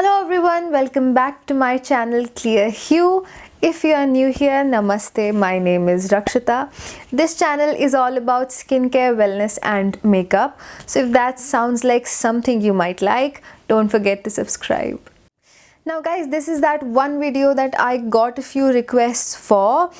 Hello everyone, welcome back to my channel ClearHue. If you are new here, namaste, my name is Rakshita. This channel is all about skincare, wellness and makeup. So if that sounds like something you might like, don't forget to subscribe. Now guys, this is that one video that I got a few requests for.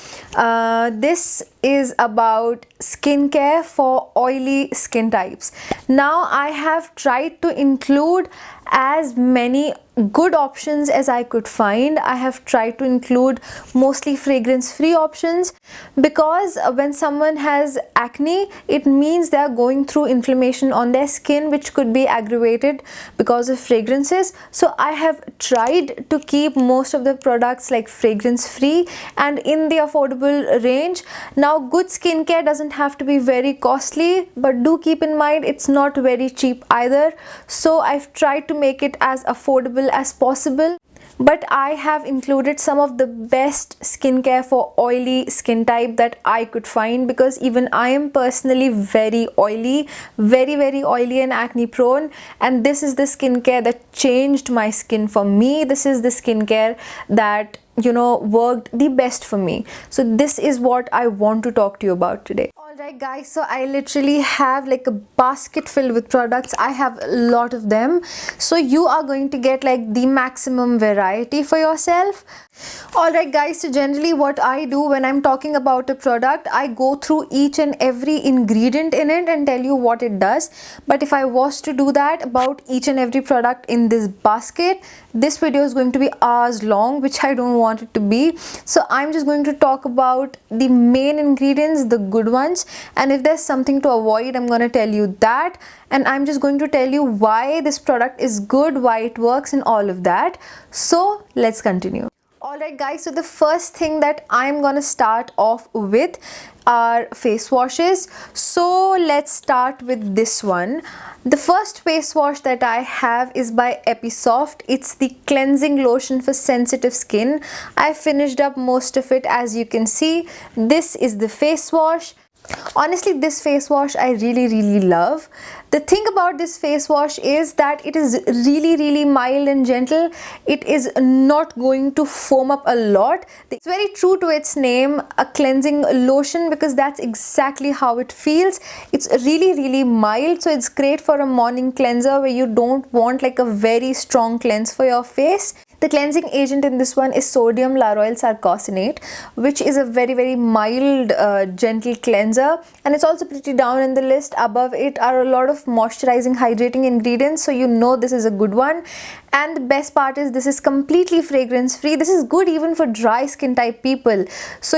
This is about skincare for oily skin types. Now I have tried to include as many good options as I could find. I have tried to include mostly fragrance-free options because when someone has acne, it means they are going through inflammation on their skin, which could be aggravated because of fragrances. So I have tried to keep most of the products like fragrance-free and in the affordable range. Now good skincare doesn't have to be very costly, but do keep in mind it's not very cheap either. So I've tried to make it as affordable as possible, but I have included some of the best skincare for oily skin type that I could find, because even I am personally very oily, very oily and acne prone, and this is the skincare that changed my skin for me. This is the skincare that worked the best for me. So this is what I want to talk to you about today. Alright guys, so I literally have like a basket filled with products. I have a lot of them, so you are going to get like the maximum variety for yourself. Alright guys, so generally what I do when I'm talking about a product, I go through each and every ingredient in it and tell you what it does. But if I was to do that about each and every product in this basket, this video is going to be hours long, which I don't want it to be. So I'm just going to talk about the main ingredients, the good ones, and if there's something to avoid, I'm going to tell you that, and I'm just going to tell you why this product is good, why it works and all of that. So let's continue. Alright guys, so the first thing that I'm gonna start off with are face washes. So let's start with this one. The first face wash that I have is by Episoft. It's the cleansing lotion for sensitive skin. I finished up most of it, as you can see. This is the face wash. Honestly, this face wash I really love. The thing about this face wash is that it is really mild and gentle. It is not going to foam up a lot. It's very true to its name, a cleansing lotion, because that's exactly how it feels. It's really mild, so it's great for a morning cleanser where you don't want like a very strong cleanse for your face. The cleansing agent in this one is sodium lauryl sarcosinate, which is a very mild, gentle cleanser, and it's also pretty down in the list. Above it are a lot of moisturizing, hydrating ingredients, so you know this is a good one. And the best part is this is completely fragrance free. This is good even for dry skin type people, so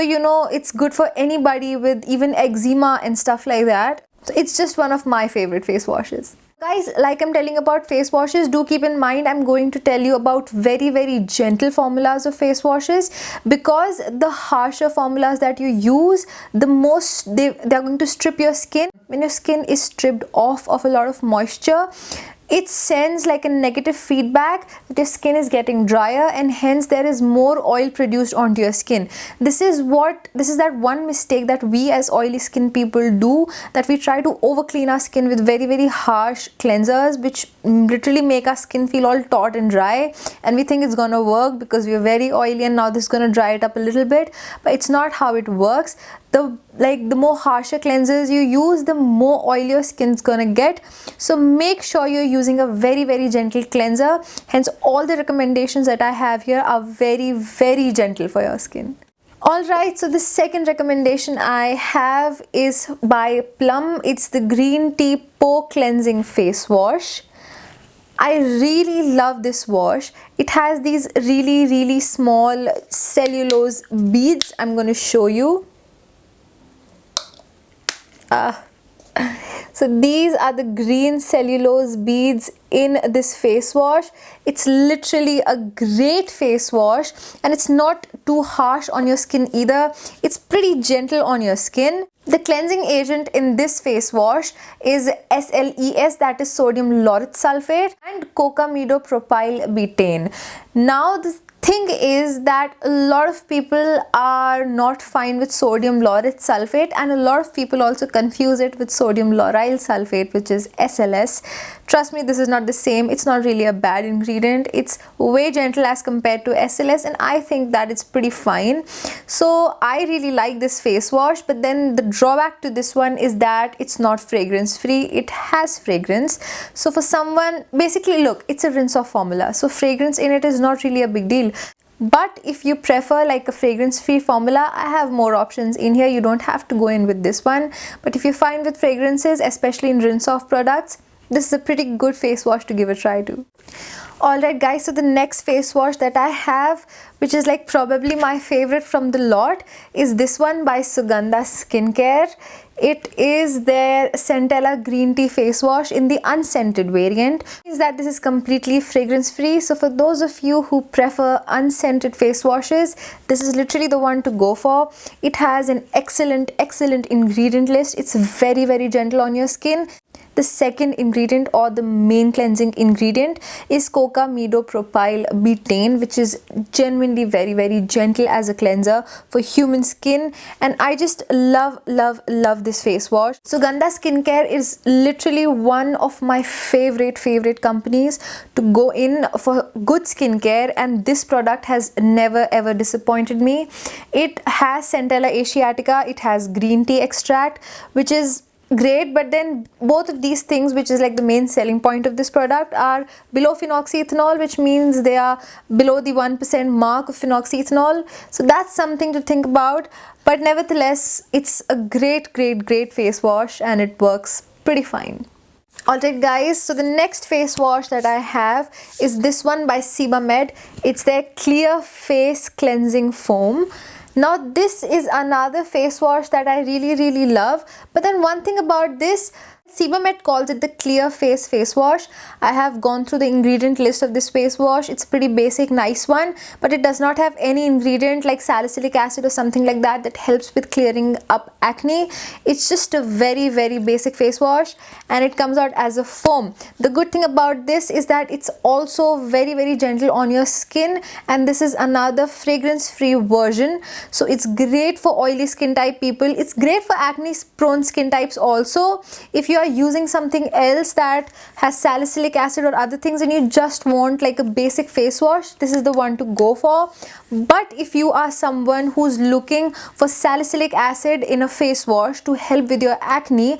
it's good for anybody with even eczema and stuff like that. So it's just one of my favorite face washes. Guys, like I'm telling about face washes, do keep in mind I'm going to tell you about very gentle formulas of face washes, because the harsher formulas that you use, the most they're going to strip your skin. When your skin is stripped off of a lot of moisture, it sends like a negative feedback that your skin is getting drier, and hence there is more oil produced onto your skin. This is that one mistake that we as oily skin people do, that we try to over clean our skin with very harsh cleansers, which literally make our skin feel all taut and dry, and we think it's gonna work because we are very oily and now this is gonna dry it up a little bit, but it's not how it works. The more harsher cleansers you use, the more oily your skin's gonna get. So make sure you're using a very gentle cleanser. Hence all the recommendations that I have here are very gentle for your skin. Alright, so the second recommendation I have is by Plum. It's the green tea pore cleansing face wash. I really love this wash. It has these really small cellulose beads. I'm going to show you. So these are the green cellulose beads in this face wash. It's literally a great face wash, and it's not too harsh on your skin either. It's pretty gentle on your skin. The cleansing agent in this face wash is SLES, that is sodium lauryl sulfate, and cocamidopropyl betaine. Now the thing is that a lot of people are not fine with sodium laureth sulfate, and a lot of people also confuse it with sodium lauryl sulfate, which is SLS. Trust me, this is not the same. It's not really a bad ingredient. It's way gentle as compared to SLS, and I think that it's pretty fine. So I really like this face wash, but then the drawback to this one is that it's not fragrance free. It has fragrance. So for someone, basically look, it's a rinse off formula, so fragrance in it is not really a big deal. But if you prefer like a fragrance free formula, I have more options in here. You don't have to go in with this one. But if you're fine with fragrances, especially in rinse off products, this is a pretty good face wash to give a try to. Alright guys, so the next face wash that I have, which is like probably my favorite from the lot, is this one by Suganda Skincare. It is their Centella green tea face wash in the unscented variant. Is that this is completely fragrance free. So for those of you who prefer unscented face washes, this is literally the one to go for. It has an excellent ingredient list. It's very gentle on your skin. The second ingredient, or the main cleansing ingredient, is coca midopropyl betaine, which is genuinely very gentle as a cleanser for human skin, and I just love this face wash. Suganda Skincare is literally one of my favorite companies to go in for good skincare, and this product has never ever disappointed me. It has Centella asiatica, it has green tea extract, which is great, but then both of these things, which is like the main selling point of this product, are below phenoxyethanol, which means they are below the 1% mark of phenoxyethanol. So that's something to think about, but nevertheless it's a great face wash and it works pretty fine. Alright guys, so the next face wash that I have is this one by sebamed. It's their clear face cleansing foam. Now this is another face wash that I really love, but then one thing about this, Sebamed calls it the clear face wash. I have gone through the ingredient list of this face wash. It's a pretty basic, nice one, but it does not have any ingredient like salicylic acid or something like that that helps with clearing up acne. It's just a very basic face wash, and it comes out as a foam. The good thing about this is that it's also very gentle on your skin, and this is another fragrance free version. So it's great for oily skin type people. It's great for acne prone skin types also. If you are using something else that has salicylic acid or other things and you just want like a basic face wash, this is the one to go for. But if you are someone who's looking for salicylic acid in a face wash to help with your acne,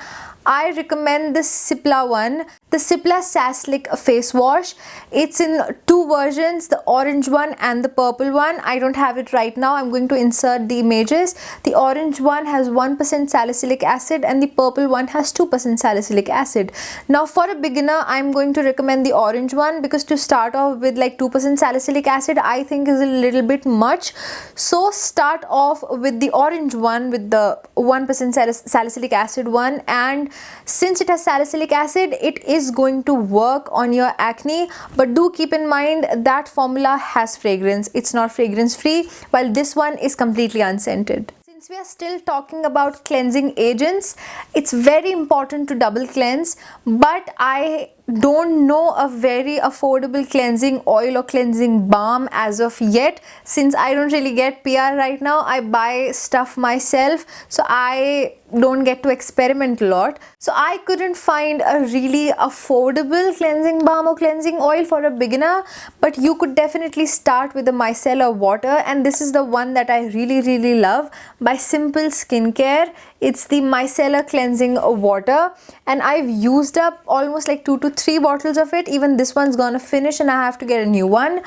I recommend this Cipla one, the Cipla Saslic face wash. It's in two versions, the orange one and the purple one. I don't have it right now. I'm going to insert the images. The orange one has 1% salicylic acid and the purple one has 2% salicylic acid. Now for a beginner, I'm going to recommend the orange one, because to start off with like 2% salicylic acid I think is a little bit much. So start off with the orange one, with the 1% salicylic acid one, and since it has salicylic acid, it is going to work on your acne, but do keep in mind that formula has fragrance. It's not fragrance free, while this one is completely unscented. Since we are still talking about cleansing agents, it's very important to double cleanse, but I don't know a very affordable cleansing oil or cleansing balm as of yet. Since I don't really get PR right now, I buy stuff myself, so I don't get to experiment a lot. So I couldn't find a really affordable cleansing balm or cleansing oil for a beginner, but you could definitely start with the micellar water, and this is the one that I really love by Simple Skincare. It's the micellar cleansing water, and I've used up almost like 2 to 3 bottles of it. Even this one's gonna finish and I have to get a new one.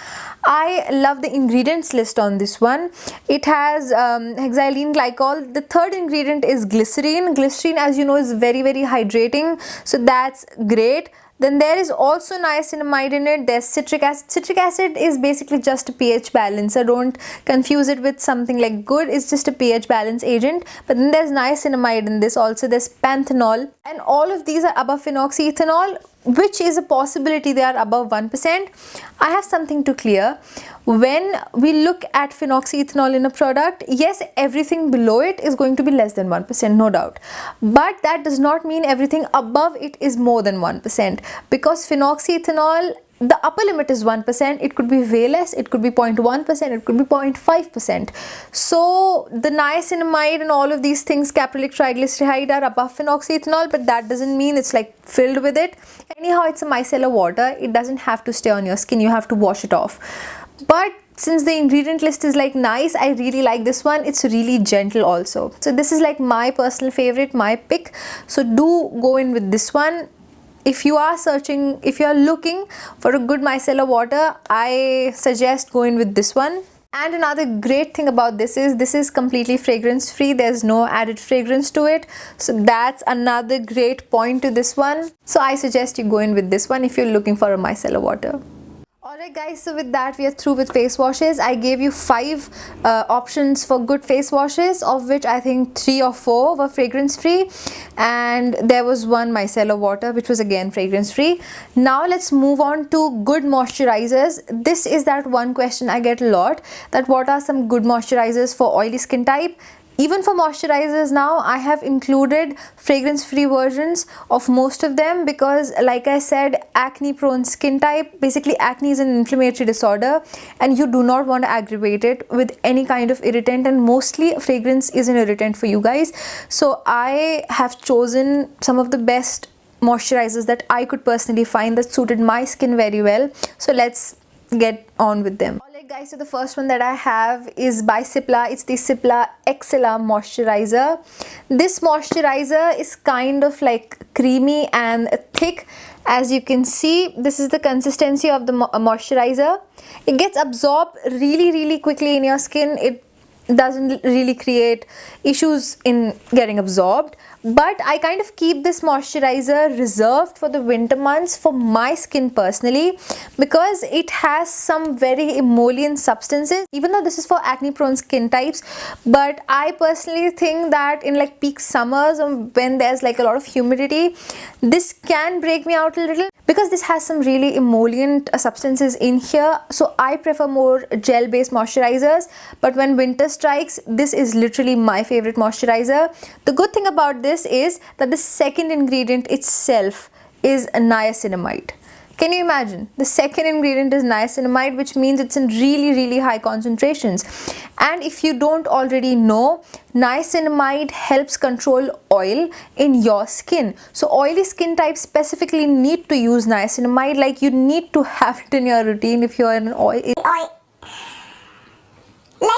I love the ingredients list on this one. It has hexylene glycol. The third ingredient is glycerine. Glycerine, as you know, is very hydrating, so that's great. Then there is also niacinamide in it. There's citric acid. Citric acid is basically just a pH balancer. Don't confuse it with something like good. It's just a pH balance agent. But then there's niacinamide in this also. There's panthenol. And all of these are above phenoxyethanol, which is a possibility they are above 1%. I have something to clear. When we look at phenoxyethanol in a product, yes, everything below it is going to be less than 1%, no doubt. But that does not mean everything above it is more than 1%, because phenoxyethanol the upper limit is 1%, it could be way less, it could be 0.1%, it could be 0.5%. So the niacinamide and all of these things, caprylic triglyceride, are above phenoxyethanol, but that doesn't mean it's like filled with it. Anyhow, it's a micellar water, it doesn't have to stay on your skin, you have to wash it off. But since the ingredient list is like nice, I really like this one. It's really gentle also. So this is like my personal favorite, my pick. So do go in with this one. If you are searching, if you are looking for a good micellar water, I suggest going with this one. And another great thing about this is completely fragrance free. There's no added fragrance to it. So that's another great point to this one. So I suggest you go in with this one if you're looking for a micellar water. Alright guys, so with that we are through with face washes. I gave you 5 options for good face washes, of which I think 3 or 4 were fragrance free, and there was one micellar water which was again fragrance free. Now let's move on to good moisturizers. This is that one question I get a lot, that what are some good moisturizers for oily skin type. Even for moisturizers now, I have included fragrance-free versions of most of them because, like I said, acne-prone skin type, basically acne is an inflammatory disorder and you do not want to aggravate it with any kind of irritant, and mostly fragrance is an irritant for you guys. So I have chosen some of the best moisturizers that I could personally find that suited my skin very well. So let's get on with them. Alright guys, so the first one that I have is by Cipla. It's the Cipla Excela moisturizer. This moisturizer is kind of like creamy and thick. As you can see, this is the consistency of the moisturizer. It gets absorbed really quickly in your skin. It doesn't really create issues in getting absorbed, but I kind of keep this moisturizer reserved for the winter months for my skin personally, because it has some very emollient substances, even though this is for acne prone skin types. But I personally think that in like peak summers, when there's like a lot of humidity, this can break me out a little, because this has some really emollient substances in here. So I prefer more gel based moisturizers, but when winter strikes, this is literally my favorite moisturizer. The good thing about this is that the second ingredient itself is niacinamide. Can you imagine? The second ingredient is niacinamide, which means it's in really high concentrations. And if you don't already know, niacinamide helps control oil in your skin. So oily skin types specifically need to use niacinamide. Like, you need to have it in your routine if you're in an oily.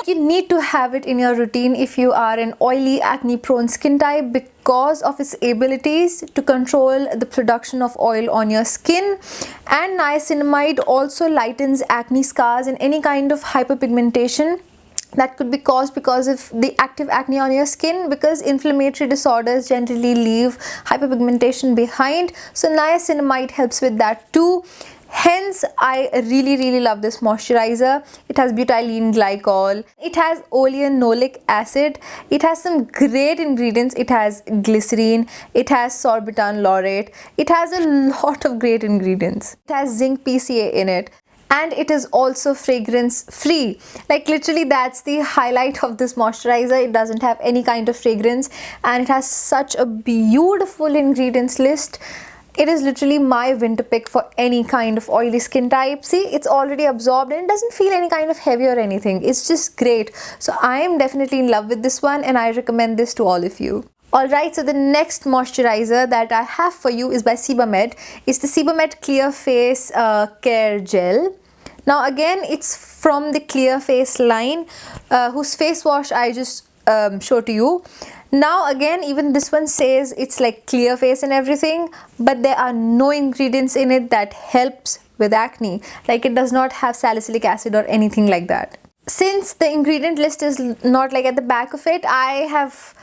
You need to have it in your routine if you are an oily acne prone skin type, because of its abilities to control the production of oil on your skin. And niacinamide also lightens acne scars and any kind of hyperpigmentation that could be caused because of the active acne on your skin, because inflammatory disorders generally leave hyperpigmentation behind. So niacinamide helps with that too. Hence, I really love this moisturizer. It has butylene glycol, it has oleanolic acid, it has some great ingredients. It has glycerine, it has sorbitan laurate, it has a lot of great ingredients. It has zinc PCA in it, and it is also fragrance free. Like, literally that's the highlight of this moisturizer. It doesn't have any kind of fragrance, and it has such a beautiful ingredients list. It is literally my winter pick for any kind of oily skin type. See, it's already absorbed and it doesn't feel any kind of heavy or anything. It's just great. So I am definitely in love with this one, and I recommend this to all of you. Alright, so the next moisturizer that I have for you is by Sebamed. It's the Sebamed Clear Face Care Gel. Now again, it's from the Clear Face line, whose face wash I just showed to you. Now again, even this one says it's like clear face and everything, but there are no ingredients in it that helps with acne. Like, it does not have salicylic acid or anything like that. Since the ingredient list is not like at the back of it, I have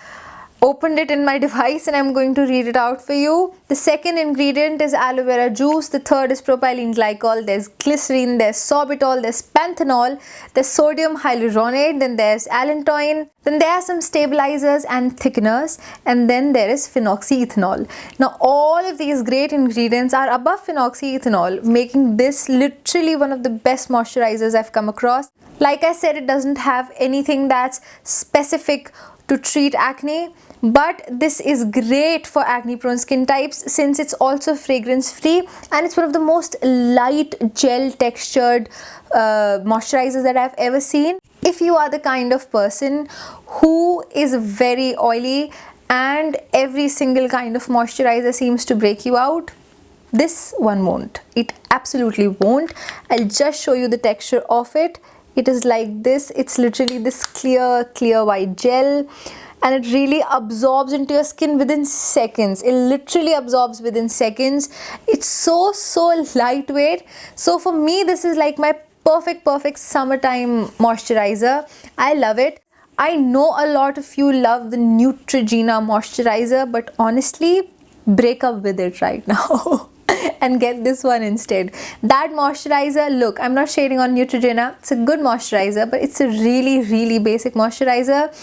opened it in my device and I'm going to read it out for you. The second ingredient is aloe vera juice. The third is propylene glycol. There's glycerine, there's sorbitol, there's panthenol, there's sodium hyaluronate, then there's allantoin, then there are some stabilizers and thickeners, and then there is phenoxyethanol. Now all of these great ingredients are above phenoxyethanol, making this literally one of the best moisturizers I've come across. Like I said, it doesn't have anything that's specific to treat acne, but this is great for acne prone skin types since it's also fragrance free, and it's one of the most light gel textured moisturizers that I've ever seen. If you are the kind of person who is very oily and every single kind of moisturizer seems to break you out, this one won't. It absolutely won't. I'll just show you the texture of it. It is like this. It's literally this clear white gel, and it really absorbs into your skin within seconds. It literally absorbs within seconds. It's so lightweight. So for me, this is like my perfect summertime moisturizer. I love it. I know a lot of you love the Neutrogena moisturizer, but honestly, break up with it right now and get this one instead. That moisturizer, look, I'm not shading on Neutrogena. It's a good moisturizer, but it's a really basic moisturizer.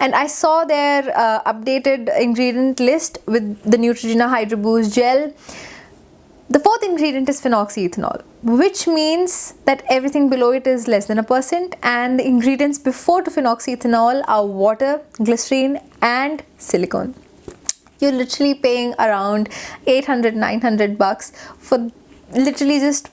And I saw their updated ingredient list with the Neutrogena Hydro Boost Gel. The fourth ingredient is phenoxyethanol, which means that everything below it is less than 1%, and the ingredients before to phenoxyethanol are water, glycerine and silicone. You're literally paying around 800-900 bucks for literally just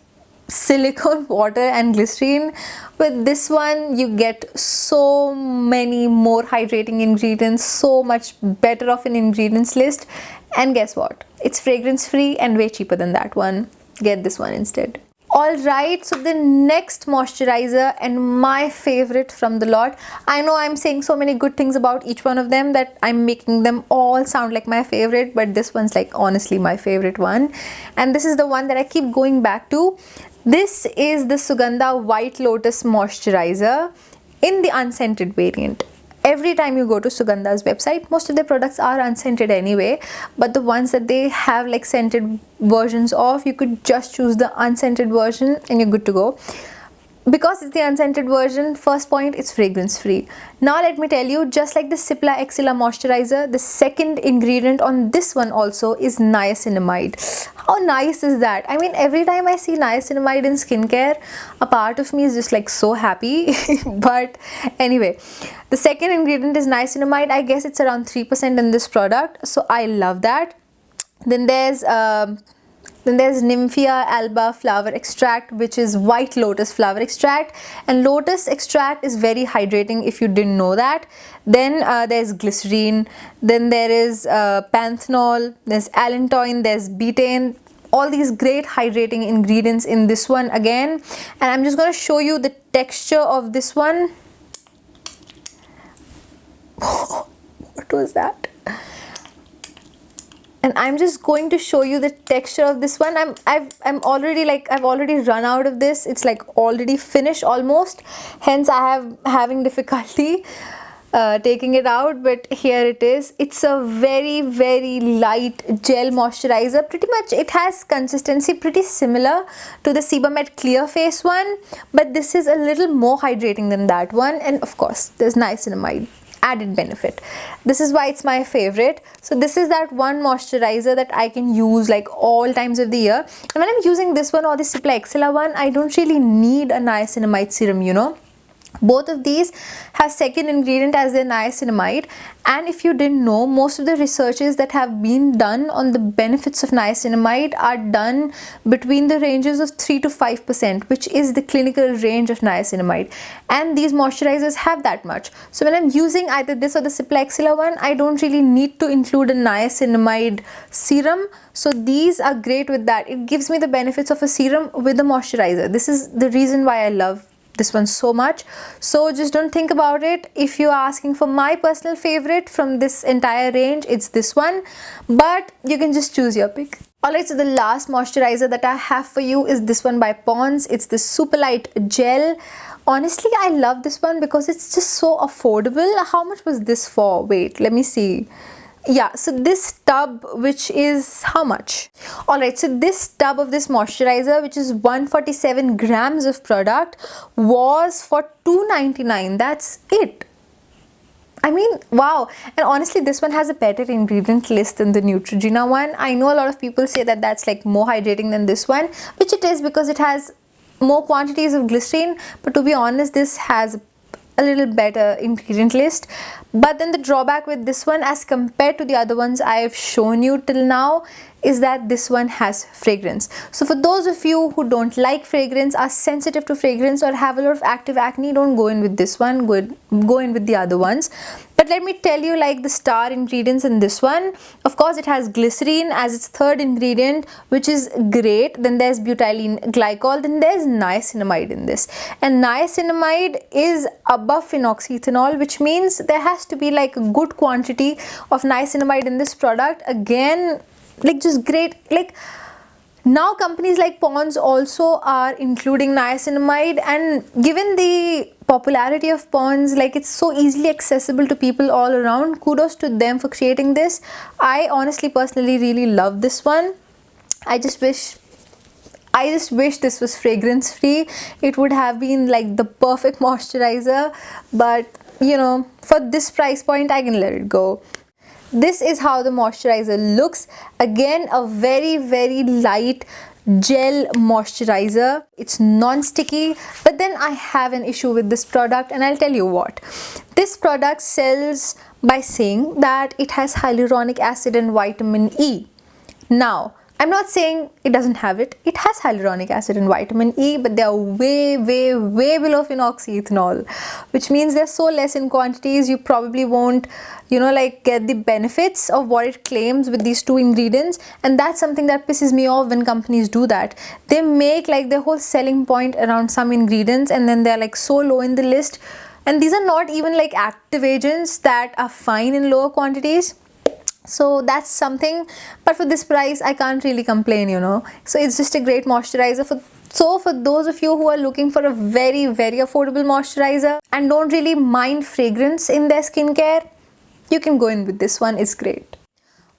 silicone, water and glycerine. With this one you get so many more hydrating ingredients, so much better of an ingredients list, and guess what, it's fragrance free and way cheaper than that one. Get this one instead. Alright, so the next moisturizer and my favorite from the lot. I know I'm saying so many good things about each one of them that I'm making them all sound like my favorite, but this one's like honestly my favorite one, and this is the one that I keep going back to. This is the Suganda White Lotus Moisturizer in the unscented variant. Every time you go to Suganda's website, most of their products are unscented anyway, but the ones that they have like scented versions of, you could just choose the unscented version and you're good to go. Because it's the unscented version, first point, it's fragrance free. Now let me tell you, just like the Cipla Excela moisturizer, the second ingredient on this one also is niacinamide. How nice is that? I mean, every time I see niacinamide in skincare, a part of me is just like so happy. But anyway, the second ingredient is niacinamide. I guess it's around 3% in this product, so I love that. Then there's Nymphea alba flower extract, which is white lotus flower extract, and lotus extract is very hydrating if you didn't know that. Then there's glycerine, then there is panthenol, there's allantoin, there's betaine. All these great hydrating ingredients in this one again, and I'm just going to show you the texture of this one. What was that? And I'm just going to show you the texture of this one. I've already run out of this. It's like already finished almost, hence I have having difficulty taking it out, but here it is. It's a very light gel moisturizer. Pretty much it has consistency pretty similar to the Sebamed Clear Face one, but this is a little more hydrating than that one, and of course there's niacinamide added benefit. This is why it's my favorite. So this is that one moisturizer that I can use like all times of the year, and when I'm using this one or the Cipla Excela one, I don't really need a niacinamide serum, you know. Both of these have second ingredient as their niacinamide, and if you didn't know, most of the researches that have been done on the benefits of niacinamide are done between the ranges of 3 to 5%, which is the clinical range of niacinamide, and these moisturizers have that much. So when I'm using either this or the Cipla Excela one, I don't really need to include a niacinamide serum. So these are great with that. It gives me the benefits of a serum with a moisturizer. This is the reason why I love this one so much. So just don't think about it. If you're asking for my personal favorite from this entire range, it's this one, but you can just choose your pick. Alright, so the last moisturizer that I have for you is this one by Pond's. It's the Super Light Gel. Honestly, I love this one because it's just so affordable. How much was this for? Wait, let me see. Yeah, so this tub, which is how much? Alright, so this tub of this moisturizer, which is 147 grams of product, was for $2.99. That's it. I mean, wow. And honestly, this one has a better ingredient list than the Neutrogena one. I know a lot of people say that that's like more hydrating than this one, which it is because it has more quantities of glycerine, but to be honest, this has a little better ingredient list. But then the drawback with this one as compared to the other ones I've shown you till now is that this one has fragrance. So for those of you who don't like fragrance, are sensitive to fragrance, or have a lot of active acne, don't go in with this one, go in with the other ones. But let me tell you, like, the star ingredients in this one. Of course, it has glycerine as its third ingredient, which is great. Then there's butylene glycol, then there's niacinamide in this, and niacinamide is above phenoxyethanol, which means there has to be like a good quantity of niacinamide in this product. Again, like, just great. Like, now companies like Pond's also are including niacinamide, and given the popularity of Pond's, like, it's so easily accessible to people all around. Kudos to them for creating this. I honestly personally really love this one. I just wish this was fragrance free. It would have been like the perfect moisturizer, but you know, for this price point I can let it go. This is how the moisturizer looks. Again, a very, very light gel moisturizer. It's non-sticky, but then I have an issue with this product, and I'll tell you what. This product sells by saying that it has hyaluronic acid and vitamin E. Now, I'm not saying it doesn't have it. It has hyaluronic acid and vitamin E, but they are way, way, way below phenoxyethanol, which means they're so less in quantities, you probably won't, you know, like, get the benefits of what it claims with these two ingredients. And that's something that pisses me off when companies do that. They make like their whole selling point around some ingredients, and then they're like so low in the list. And these are not even like active agents that are fine in lower quantities. So that's something, but for this price I can't really complain, you know. So it's just a great moisturizer. So for those of you who are looking for a very, very affordable moisturizer and don't really mind fragrance in their skincare, you can go in with this one. It's great.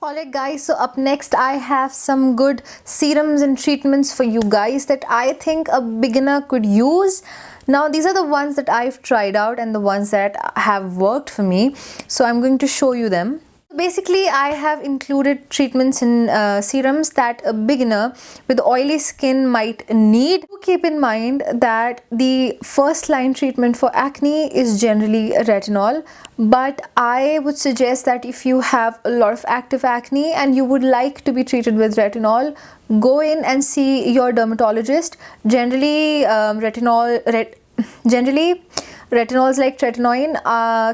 Alright guys, so up next I have some good serums and treatments for you guys that I think a beginner could use. Now these are the ones that I've tried out and the ones that have worked for me, so I'm going to show you them. Basically, I have included treatments in serums that a beginner with oily skin might need. Keep in mind that the first line treatment for acne is generally retinol, but I would suggest that if you have a lot of active acne and you would like to be treated with retinol, go in and see your dermatologist. Generally, retinols like tretinoin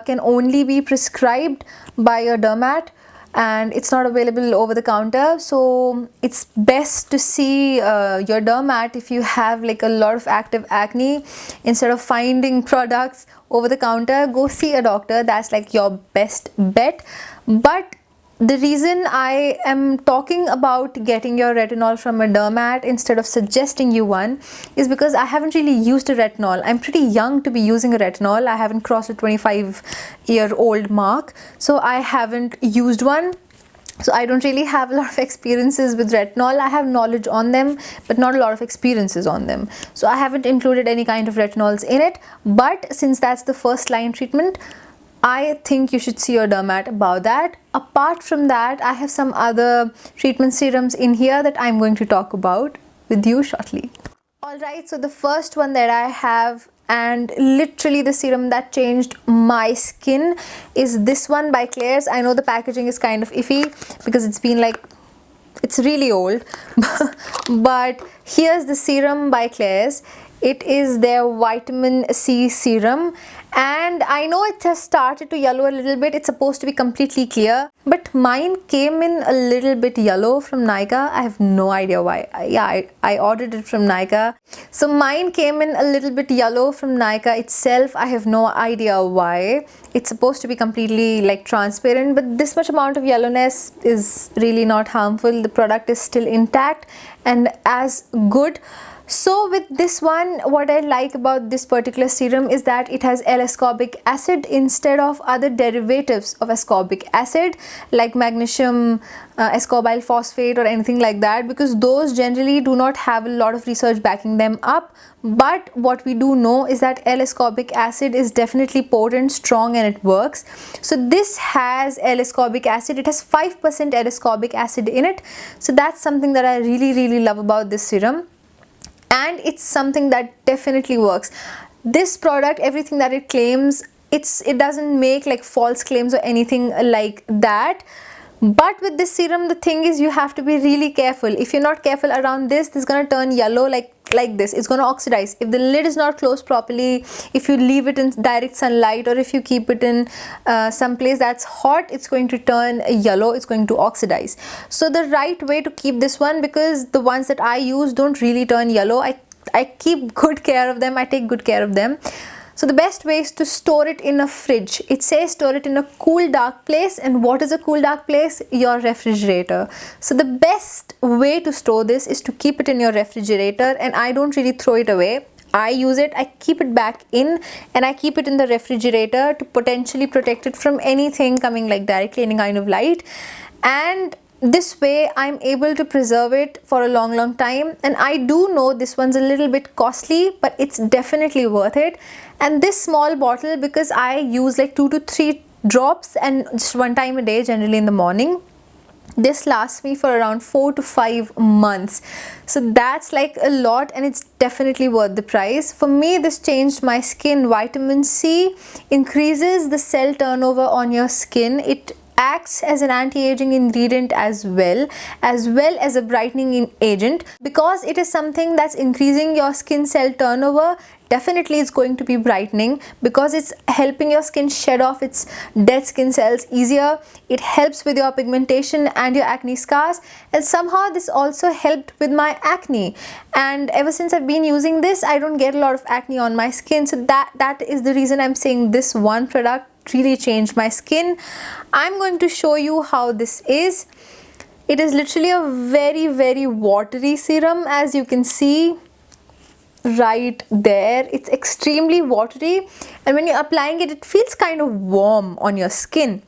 can only be prescribed by your dermat, and it's not available over the counter. So it's best to see your dermat if you have like a lot of active acne. Instead of finding products over the counter, go see a doctor. That's like your best bet. But the reason I am talking about getting your retinol from a dermat instead of suggesting you one is because I haven't really used a retinol. I'm pretty young to be using a retinol. I haven't crossed the 25-year-old mark, so I haven't used one. So I don't really have a lot of experiences with retinol. I have knowledge on them, but not a lot of experiences on them. So I haven't included any kind of retinols in it. But since that's the first line treatment, I think you should see your dermat about that. Apart from that, I have some other treatment serums in here that I'm going to talk about with you shortly. Alright, so the first one that I have, and literally the serum that changed my skin, is this one by Klairs. I know the packaging is kind of iffy because it's been like, it's really old, but here's the serum by Klairs. It is their vitamin C serum, and I know it has started to yellow a little bit. It's supposed to be completely clear, but mine came in a little bit yellow from Nykaa. I have no idea why. I ordered it from Nykaa, so mine came in a little bit yellow from Nykaa itself. I have no idea why. It's supposed to be completely like transparent, but this much amount of yellowness is really not harmful. The product is still intact and as good. So with this one, what I like about this particular serum is that it has L-ascorbic acid instead of other derivatives of ascorbic acid like magnesium ascorbyl phosphate or anything like that, because those generally do not have a lot of research backing them up. But what we do know is that L-ascorbic acid is definitely potent, strong, and it works. So this has L-ascorbic acid. It has 5% L-ascorbic acid in it. So that's something that I really love about this serum. And it's something that definitely works. this product, everything that it claims, it doesn't make like false claims or anything like that. But with this serum, the thing is, you have to be really careful. If you're not careful around this is gonna turn yellow like this. It's gonna oxidize if the lid is not closed properly, if you leave it in direct sunlight, or if you keep it in some place that's hot, it's going to turn yellow, it's going to oxidize. So the right way to keep this one, because the ones that I use don't really turn yellow, I keep good care of them, I take good care of them. So the best way is to store it in a fridge. It says store it in a cool dark place, and what is a cool dark place? Your refrigerator. So the best way to store this is to keep it in your refrigerator, and I don't really throw it away. I use it, I keep it back in, and I keep it in the refrigerator to potentially protect it from anything coming like directly any kind of light. And this way I'm able to preserve it for a long time. And I do know this one's a little bit costly, but it's definitely worth it. And this small bottle, because I use like 2 to 3 drops and just one time a day, generally in the morning, this lasts me for around 4 to 5 months. So that's like a lot, and it's definitely worth the price. For me, this changed my skin. Vitamin C increases the cell turnover on your skin. It acts as an anti-aging ingredient as well as a brightening agent. Because it is something that's increasing your skin cell turnover, definitely it's going to be brightening, because it's helping your skin shed off its dead skin cells easier. It helps with your pigmentation and your acne scars, and somehow this also helped with my acne. And ever since I've been using this, I don't get a lot of acne on my skin. So that is the reason I'm saying this one product really changed my skin. I'm going to show you how this is. It is literally a very watery serum, as you can see right there. It's extremely watery, and when you're applying it, it feels kind of warm on your skin.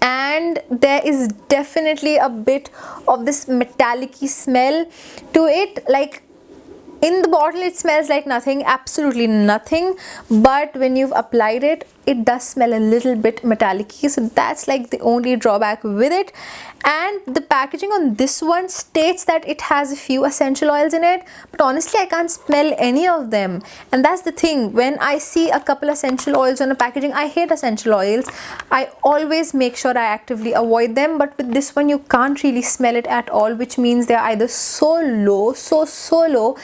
And there is definitely a bit of this metallic-y smell to it. Like, in the bottle it smells like nothing, absolutely nothing, but when you've applied it, it does smell a little bit metallic-y. So that's like the only drawback with it. And the packaging on this one states that it has a few essential oils in it, but honestly I can't smell any of them. And that's the thing, when I see a couple essential oils on a packaging, I hate essential oils. I always make sure I actively avoid them, but with this one you can't really smell it at all, which means they're either so low, so low,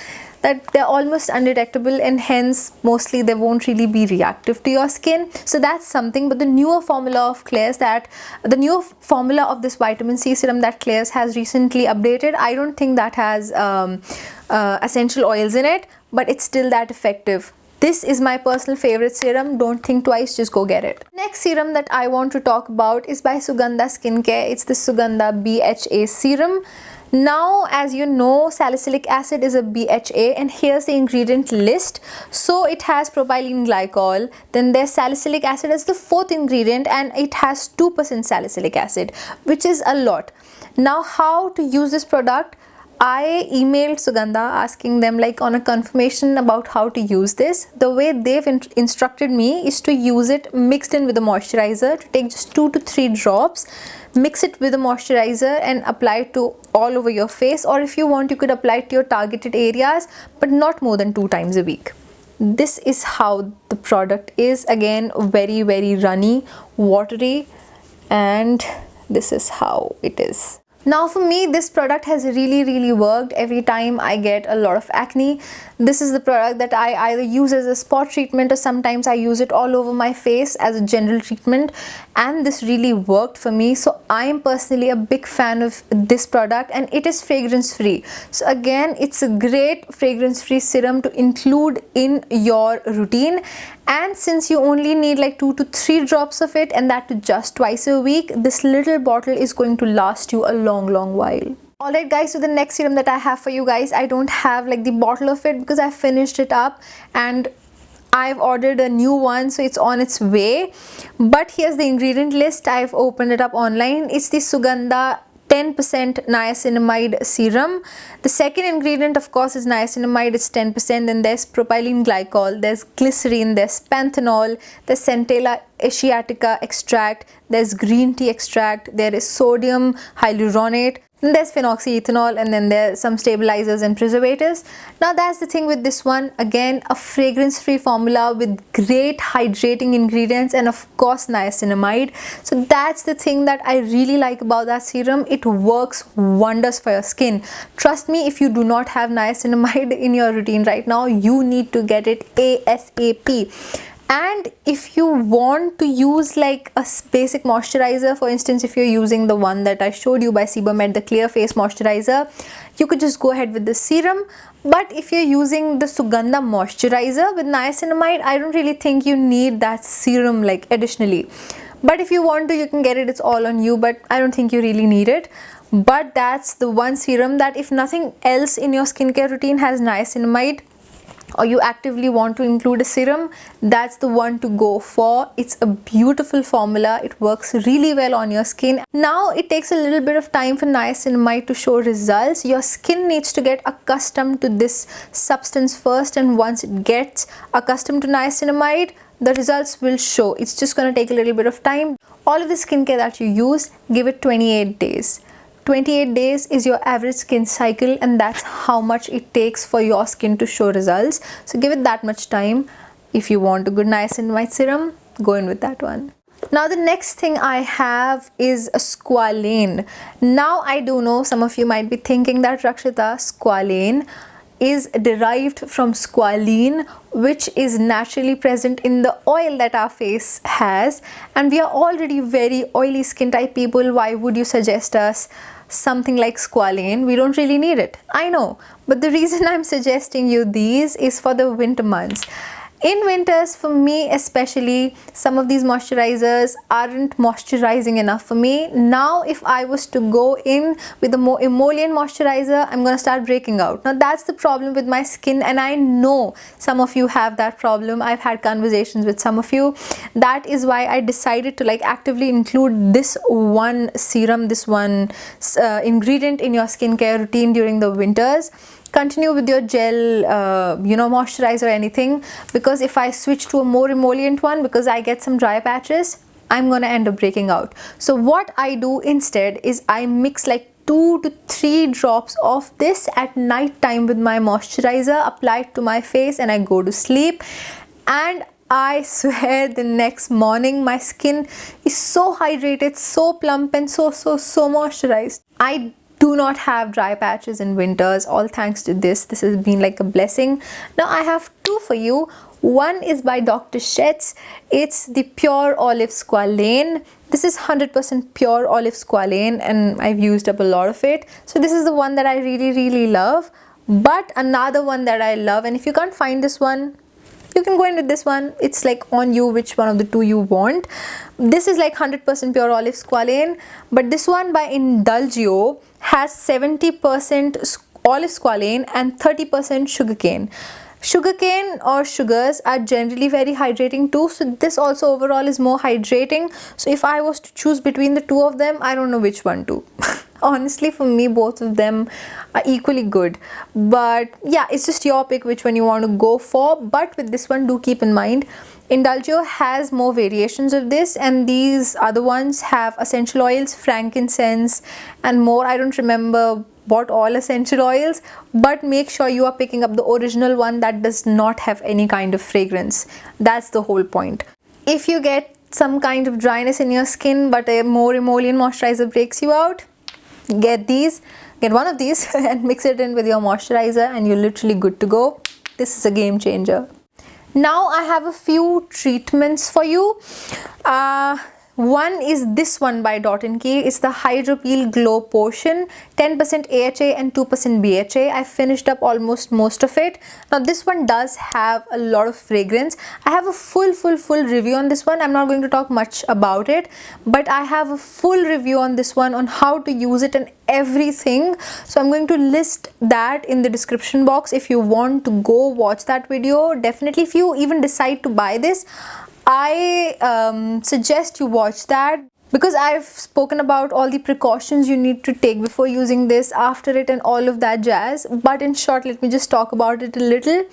that they're almost undetectable, and hence mostly they won't really be reactive to your skin. So that's something. But the newer formula of Klairs, the newer formula of this vitamin C serum that Klairs has recently updated, I don't think that has essential oils in it, but it's still that effective. This is my personal favorite serum. Don't think twice, just go get it. Next serum that I want to talk about is by Suganda Skincare. It's the Suganda BHA serum. Now, as you know, salicylic acid is a BHA, and here's the ingredient list. So it has propylene glycol, then there's salicylic acid as the 4th ingredient, and it has 2% salicylic acid, which is a lot. Now, how to use this product? I emailed Suganda asking them like on a confirmation about how to use this. The way they've instructed me is to use it mixed in with a moisturizer, to take just 2 to 3 drops, mix it with a moisturizer and apply it to all over your face, or if you want you could apply it to your targeted areas, but not more than 2 times a week. This is how the product is. Again, very runny, watery, and this is how it is. Now for me, this product has really worked. Every time I get a lot of acne, this is the product that I either use as a spot treatment, or sometimes I use it all over my face as a general treatment, and this really worked for me. So I am personally a big fan of this product, and it is fragrance free. So again, it's a great fragrance free serum to include in your routine. And since you only need like 2 to 3 drops of it, and that just twice a week, this little bottle is going to last you a long while. Alright guys, so the next serum that I have for you guys, I don't have like the bottle of it because I finished it up and I've ordered a new one, so it's on its way. But here's the ingredient list. I've opened it up online. It's the Suganda 10% niacinamide serum. The second ingredient, of course, is niacinamide. It's 10%. Then there's propylene glycol, there's glycerin, there's panthenol, there's centella asiatica extract, there's green tea extract, there is sodium hyaluronate, Then there's phenoxyethanol, and then there's some stabilizers and preservatives. Now that's the thing with this one. Again, a fragrance-free formula with great hydrating ingredients and of course niacinamide. So that's the thing that I really like about that serum. It works wonders for your skin. Trust me, if you do not have niacinamide in your routine right now, you need to get it ASAP. And if you want to use like a basic moisturizer, for instance, if you're using the one that I showed you by Sebamed, the clear face moisturizer, you could just go ahead with the serum. But if you're using the Suganda moisturizer with niacinamide, I don't really think you need that serum like additionally. But if you want to, you can get it. It's all on you, but I don't think you really need it. But that's the one serum that if nothing else in your skincare routine has niacinamide, or you actively want to include a serum, that's the one to go for. It's a beautiful formula. It works really well on your skin. Now it takes a little bit of time for niacinamide to show results. Your skin needs to get accustomed to this substance first, and once it gets accustomed to niacinamide, the results will show. It's just going to take a little bit of time. All of the skincare that you use, give it 28 days. 28 days is your average skin cycle, and that's how much it takes for your skin to show results. So give it that much time. If you want a good niacinamide serum, go in with that one. Now the next thing I have is a squalane. Now I do know some of you might be thinking that Rakshita, squalane is derived from squalene, which is naturally present in the oil that our face has, and we are already very oily skin type people. Why would you suggest us something like squalane? We don't really need it, I know, but the reason I'm suggesting you these is for the winter months. In winters, for me especially, some of these moisturizers aren't moisturizing enough for me. Now if I was to go in with a more emollient moisturizer, I'm gonna start breaking out. Now that's the problem with my skin, and I know some of you have that problem. I've had conversations with some of you. That is why I decided to like actively include this one serum, this one ingredient in your skincare routine during the winters. Continue with your gel moisturizer or anything, because if I switch to a more emollient one, because I get some dry patches, I'm gonna end up breaking out. So what I do instead is I mix like 2 to 3 drops of this at night time with my moisturizer, apply it to my face, and I go to sleep. And I swear the next morning my skin is so hydrated, so plump, and so moisturized. I do not have dry patches in winters, all thanks to this. This has been like a blessing. Now I have 2 for you. One is by Dr.ClearHue. It's the pure olive squalane. This is 100% pure olive squalane, and I've used up a lot of it. So this is the one that I really love. But another one that I love, and if you can't find this one, you can go in with this one. It's like on you which one of the 2 you want. This is like 100% pure olive squalane, but this one by Indulgeo has 70% olive squalane and 30% sugarcane. Sugarcane or sugars are generally very hydrating too, so this also overall is more hydrating. So if I was to choose between the 2 of them, I don't know which one to. Honestly, for me, both of them are equally good. But yeah, it's just your pick which one you want to go for. But with this one, do keep in mind, Indulgeo has more variations of this, and these other ones have essential oils, frankincense, and more. I don't remember what all essential oils, but make sure you are picking up the original one that does not have any kind of fragrance. That's the whole point. If you get some kind of dryness in your skin but a more emollient moisturizer breaks you out, get one of these and mix it in with your moisturizer, and you're literally good to go. This is a game changer. Now I have a few treatments for you. One is this one by Dot & Key. It's the Hydro Peel Glow Potion, 10% AHA and 2% BHA. I finished up almost most of it. Now this one does have a lot of fragrance. I have a full review on this one. I'm not going to talk much about it, but I have a full review on this one on how to use it and everything. So I'm going to list that in the description box if you want to go watch that video. Definitely, if you even decide to buy this, I suggest you watch that, because I've spoken about all the precautions you need to take before using this, after it, and all of that jazz. But in short, let me just talk about it a little.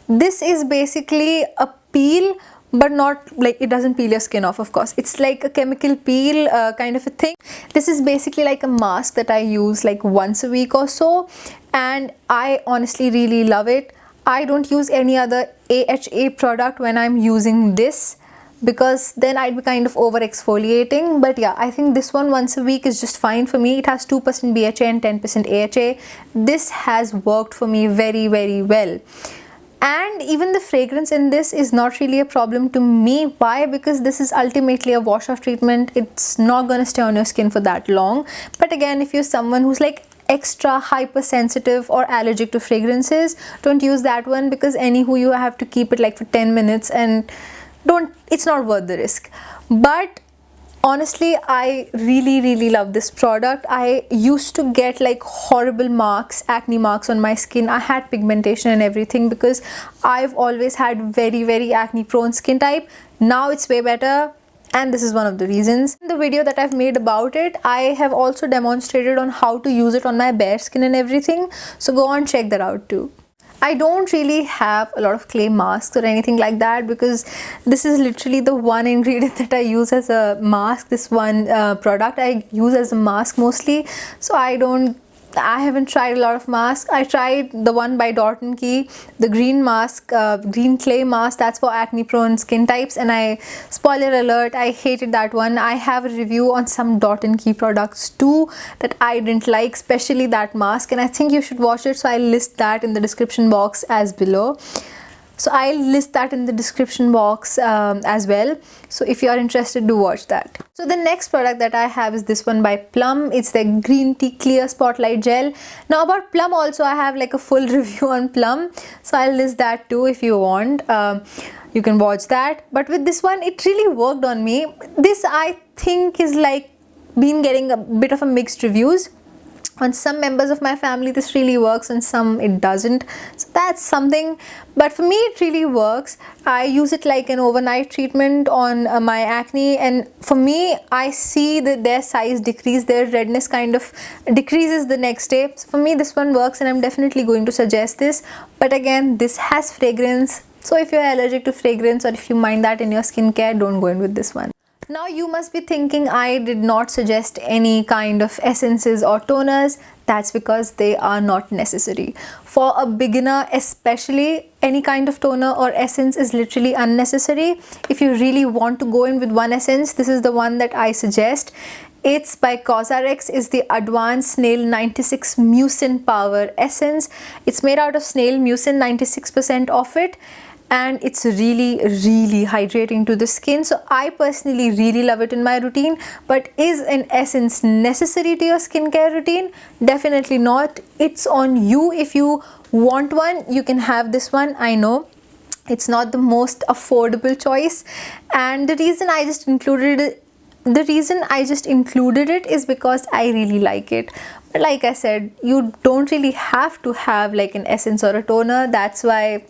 This is basically a peel but not like it doesn't peel your skin off, of course. It's like a chemical peel kind of a thing. This is basically like a mask that I use like once a week or so, and I honestly really love it. I don't use any other AHA product when I'm using this, because then I'd be kind of over exfoliating. But yeah, I think this one once a week is just fine for me. It has 2% BHA and 10% AHA. This has worked for me very, very well. And even the fragrance in this is not really a problem to me. Why? Because this is ultimately a wash off treatment. It's not going to stay on your skin for that long. But again, if you're someone who's like extra hypersensitive or allergic to fragrances, don't use that one, because anywho you have to keep it like for 10 minutes and it's not worth the risk. But honestly, I really love this product. I used to get like horrible marks, acne marks on my skin. I had pigmentation and everything because I've always had very acne prone skin type. Now it's way better, and this is one of the reasons. In the video that I've made about it, I have also demonstrated on how to use it on my bare skin and everything, so go on, check that out too. I don't really have a lot of clay masks or anything like that, because this is literally the one ingredient that I use as a mask. This one product I use as a mask mostly, so I haven't tried a lot of masks. I tried the one by Dot & Key, the green mask, green clay mask, that's for acne prone skin types, and spoiler alert, I hated that one. I have a review on some Dot & Key products too that I didn't like, especially that mask, and I think you should watch it, so I'll list that in the description box as below. So I'll list that in the description box as well, so if you are interested, do watch that. So the next product that I have is this one by Plum. It's the green tea clear spotlight gel. Now about Plum also, I have like a full review on Plum, so I'll list that too if you want. You can watch that. But with this one, it really worked on me. This I think is like been getting a bit of a mixed reviews. On some members of my family this really works, and some it doesn't, so that's something. But for me it really works. I use it like an overnight treatment on my acne, and for me I see that their size decrease, their redness kind of decreases the next day. So for me this one works, and I'm definitely going to suggest this. But again, this has fragrance, so if you're allergic to fragrance or if you mind that in your skincare, don't go in with this one. Now you must be thinking I did not suggest any kind of essences or toners. That's because they are not necessary. For a beginner especially, any kind of toner or essence is literally unnecessary. If you really want to go in with one essence, this is the one that I suggest. It's by Cosrx, is the Advanced Snail 96 Mucin Power Essence. It's made out of snail mucin, 96% of it. And it's really hydrating to the skin, so I personally really love it in my routine. But is an essence necessary to your skincare routine? Definitely not. It's on you. If you want one, you can have this one. I know it's not the most affordable choice, and the reason I just included it is because I really like it. But like I said, you don't really have to have like an essence or a toner. That's why,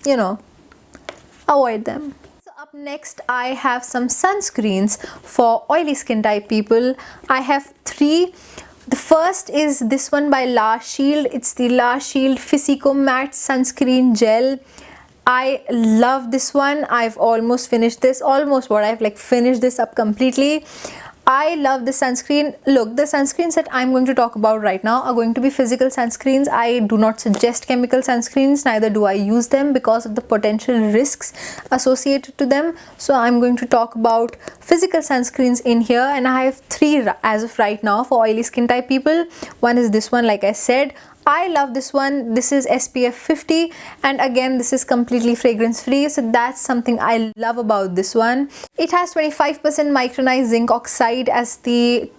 you know, avoid them. So up next I have some sunscreens for oily skin type people. I have 3. The first is this one by La Shield. It's the La Shield Physico Matte Sunscreen Gel. I love this one. I've almost finished this, I've like finished this up completely. I love the sunscreen. Look, the sunscreens that I'm going to talk about right now are going to be physical sunscreens. I do not suggest chemical sunscreens, neither do I use them because of the potential risks associated to them. So I'm going to talk about physical sunscreens in here, and I have 3 as of right now for oily skin type people. One is this one, like I said. I love this one. This is SPF 50, and again this is completely fragrance free, so that's something I love about this one. It has 25% micronized zinc oxide as the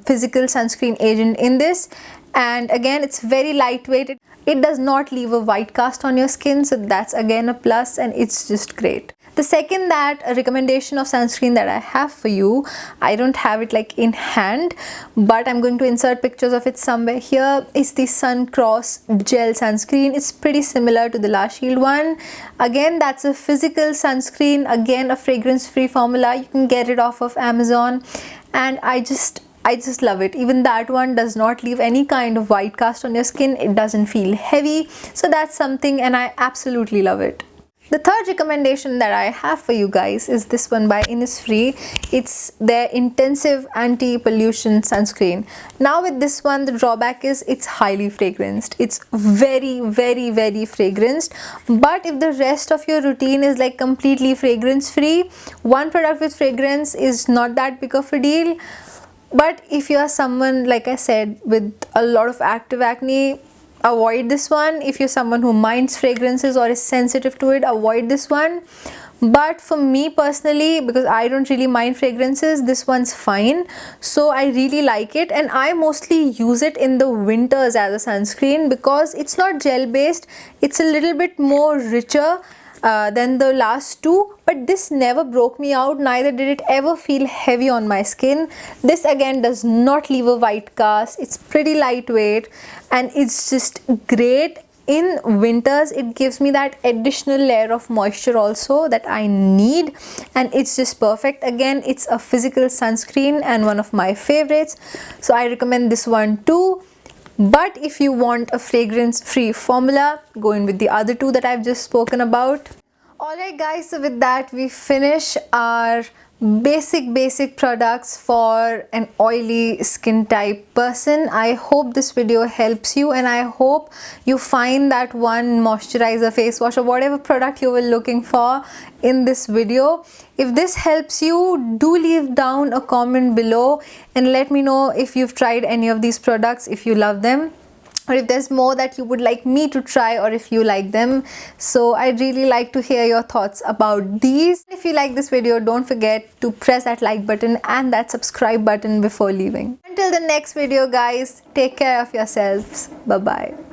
physical sunscreen agent in this, and again it's very lightweight. It does not leave a white cast on your skin, so that's again a plus, and it's just great. The second recommendation of sunscreen that I have for you, I don't have it like in hand, but I'm going to insert pictures of it somewhere here, is the Sun Cross Gel Sunscreen. It's pretty similar to the La Shield one. Again, that's a physical sunscreen, again a fragrance free formula. You can get it off of Amazon, and I just love it. Even that one does not leave any kind of white cast on your skin. It doesn't feel heavy, so that's something, and I absolutely love it. The third recommendation that I have for you guys is this one by Innisfree. It's their intensive anti-pollution sunscreen. Now with this one, the drawback is it's highly fragranced. It's very fragranced. But if the rest of your routine is like completely fragrance free, one product with fragrance is not that big of a deal. But if you are someone, like I said, with a lot of active acne, avoid this one. If you're someone who minds fragrances or is sensitive to it, avoid this one. But for me personally, because I don't really mind fragrances, this one's fine. So I really like it, and I mostly use it in the winters as a sunscreen because it's not gel based. It's a little bit more richer than the last two, but this never broke me out, neither did it ever feel heavy on my skin. This again does not leave a white cast. It's pretty lightweight and it's just great in winters. It gives me that additional layer of moisture also that I need, and it's just perfect. Again, it's a physical sunscreen and one of my favorites, so I recommend this one too. But if you want a fragrance-free formula, go in with the other two that I've just spoken about. Alright guys, so with that we finish our basic products for an oily skin type person. I hope this video helps you, and I hope you find that one moisturizer, face wash, or whatever product you were looking for in this video. If this helps you, do leave down a comment below and let me know if you've tried any of these products, if you love them, or if there's more that you would like me to try, or if you like them. So I'd really like to hear your thoughts about these. If you like this video, don't forget to press that like button and that subscribe button before leaving. Until the next video guys, take care of yourselves. Bye bye.